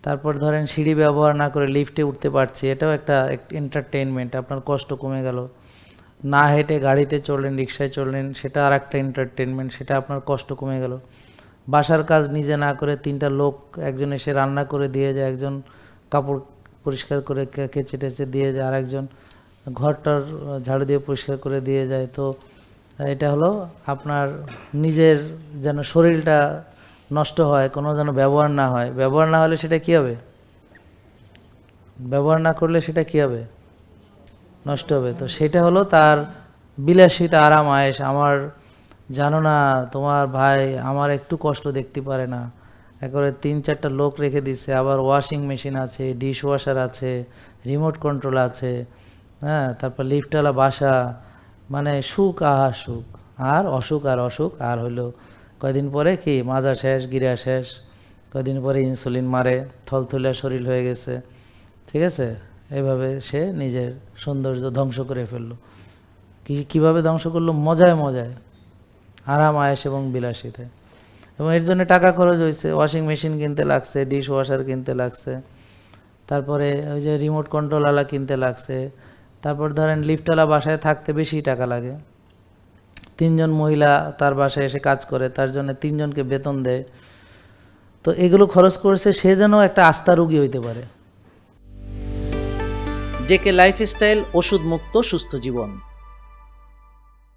তারপর ধরেন সিঁড়ি ব্যবহার না করে লিফটে উঠতে পারছি, এটাও একটা এন্টারটেইনমেন্ট, আপনার কষ্ট কমে গেল। না হেঁটে গাড়িতে চললেন, রিক্সায় চললেন, সেটা আর একটা এন্টারটেনমেন্ট, সেটা আপনার কষ্ট কমে গেল। বাসার কাজ নিজে না করে 3টা লোক, একজন এসে রান্না করে দিয়ে যায়, একজন কাপড় পরিষ্কার করে কেচে টেচে দিয়ে যায়, আর একজন ঘরটার ঝাড়ু দিয়ে পরিষ্কার করে দিয়ে যায়। তো এটা হলো আপনার নিজের যেন শরীরটা নষ্ট হয়, কোনো যেন ব্যবহার না হয়। ব্যবহার না হলে সেটা কী হবে? ব্যবহার না করলে সেটা কী হবে? নষ্ট হবে। তো সেটা হলো তার বিলাসিতা, আরাম আয়েশ। আমার জানো না, তোমার ভাই আমার একটু কষ্ট দেখতে পারে না, একবারে 3-4টা লোক রেখে দিছে, আবার ওয়াশিং মেশিন আছে, ডিশ ওয়াশার আছে, রিমোট কন্ট্রোল আছে, হ্যাঁ, তারপর লিফটওয়ালা বাসা, মানে সুখ আহার সুখ, আর অসুখ আর অসুখ। আর হইলো কয়দিন পরে কি মাজা শেষ, গিরা শেষ, কয়দিন পরে ইনসুলিন মারে, থলথলিয়া শরীর হয়ে গেছে, ঠিক আছে। এভাবে সে নিজের সৌন্দর্য ধ্বংস করে ফেললো। কীভাবে ধ্বংস করলো? মজায় মজায়, আরাম আয়েশ এবং বিলাসিতায়। এবং এর জন্য টাকা খরচ হয়েছে, ওয়াশিং মেশিন কিনতে লাগছে, ডিশ ওয়াশার কিনতে লাগছে, তারপরে ওই যে রিমোট কন্ট্রোলওয়ালা কিনতে লাগছে, তারপর ধরেন লিফটওয়ালা বাসায় থাকতে বেশি টাকা লাগে। 3জন মহিলা তার বাসায় এসে কাজ করে, তার জন্য 3জনকে বেতন দেয়। তো এগুলো খরচ করেছে সে যেন একটা আস্থা রোগী হইতে পারে। জেকে লাইফস্টাইল, ওষুধ মুক্ত সুস্থ জীবন।